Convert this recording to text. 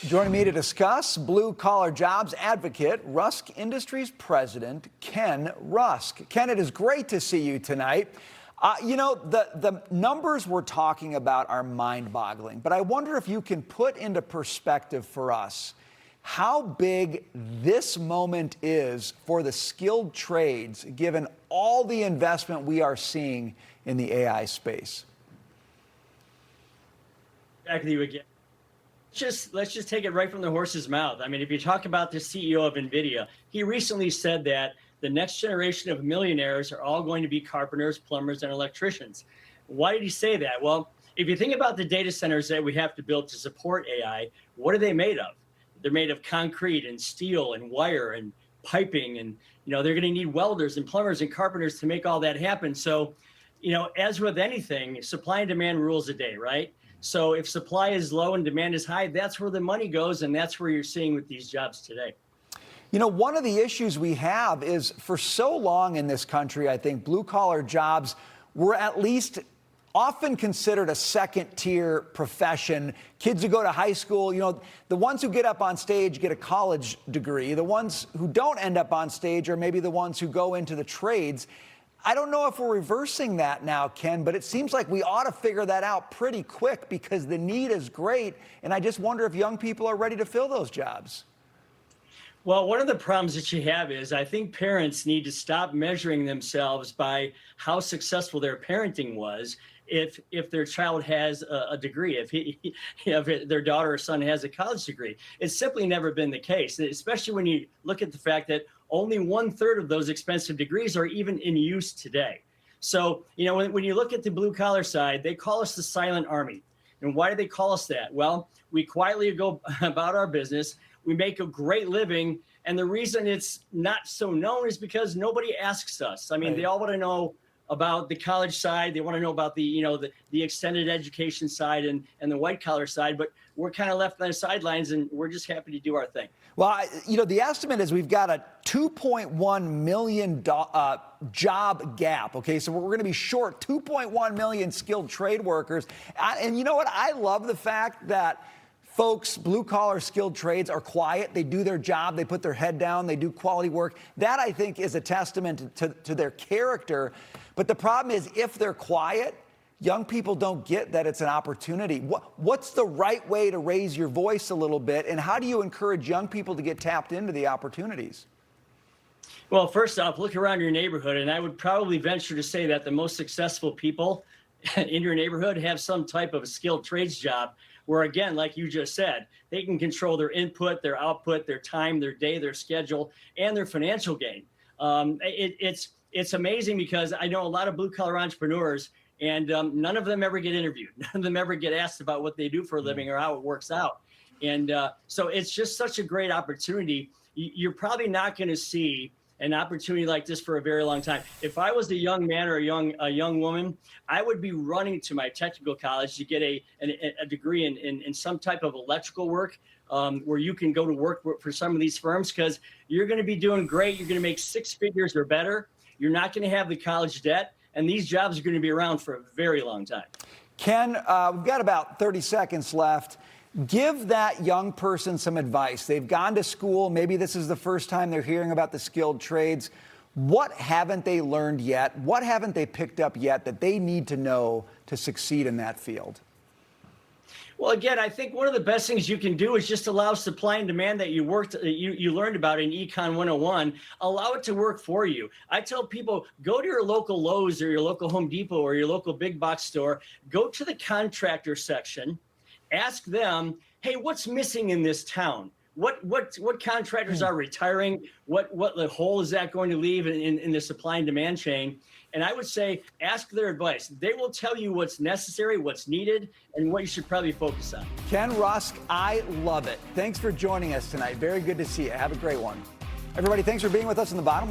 Joining me to discuss blue-collar jobs advocate, Rusk Industries president, Ken Rusk. Ken, it is great to see you tonight. The numbers we're talking about are mind-boggling, but I wonder if you can put into perspective for us how big this moment is for the skilled trades, given all the investment we are seeing in the AI space. Back with you again. Let's just take it right from the horse's mouth. I mean, if you talk about the CEO of NVIDIA, he recently said that the next generation of millionaires are all going to be carpenters, plumbers, and electricians. Why did he say that? Well, if you think about the data centers that we have to build to support AI, what are they made of? They're made of concrete and steel and wire and piping, and they're going to need welders and plumbers and carpenters to make all that happen. So, as with anything, supply and demand rules the day, right? So if supply is low and demand is high, that's where the money goes, and that's where you're seeing with these jobs today. One of the issues we have is for so long in this country, I think blue-collar jobs were at least often considered a second-tier profession. Kids who go to high school, the ones who get up on stage get a college degree. The ones who don't end up on stage are maybe the ones who go into the trades. I don't know if we're reversing that now, Ken, but it seems like we ought to figure that out pretty quick because the need is great, and I just wonder if young people are ready to fill those jobs. Well, one of the problems that you have is I think parents need to stop measuring themselves by how successful their parenting was if their child has a degree, if their daughter or son has a college degree. It's simply never been the case, especially when you look at the fact that only 1/3 of those expensive degrees are even in use today. So, when you look at the blue collar side, they call us the silent army. And why do they call us that? Well, we quietly go about our business. We make a great living. And the reason it's not so known is because nobody asks us. I mean, Right. They all want to know about the college side. They want to know about the extended education side and the white collar side, but we're kind of left on the sidelines and we're just happy to do our thing. Well, the estimate is we've got a 2.1 million job gap. Okay, so we're going to be short 2.1 million skilled trade workers. And you know what? I love the fact that folks, blue-collar skilled trades are quiet. They do their job. They put their head down. They do quality work. That, I think, is a testament to their character. But the problem is if they're quiet, young people don't get that it's an opportunity. What's the right way to raise your voice a little bit, and how do you encourage young people to get tapped into the opportunities? Well, first off, look around your neighborhood, and I would probably venture to say that the most successful people in your neighborhood have some type of a skilled trades job where, again, like you just said, they can control their input, their output, their time, their day, their schedule, and their financial gain. It's amazing because I know a lot of blue-collar entrepreneurs, and none of them ever get interviewed. None of them ever get asked about what they do for a living or how it works out. And so it's just such a great opportunity. You're probably not going to see an opportunity like this for a very long time. If I was a young man or a young woman, I would be running to my technical college to get a degree in some type of electrical work where you can go to work for some of these firms because you're going to be doing great. You're going to make 6 figures or better. You're not going to have the college debt. And these jobs are going to be around for a very long time. Ken, we've got about 30 seconds left. Give that young person some advice. They've gone to school. Maybe this is the first time they're hearing about the skilled trades. What haven't they learned yet? What haven't they picked up yet that they need to know to succeed in that field? Well, again, I think one of the best things you can do is just allow supply and demand that you learned about in Econ 101, allow it to work for you. I tell people, go to your local Lowe's or your local Home Depot or your local big box store, go to the contractor section, ask them, hey, what's missing in this town? What contractors are retiring? What the hole is that going to leave in the supply and demand chain? And I would say, ask their advice. They will tell you what's necessary, what's needed, and what you should probably focus on. Ken Rusk, I love it. Thanks for joining us tonight. Very good to see you. Have a great one. Everybody, thanks for being with us in the bottom.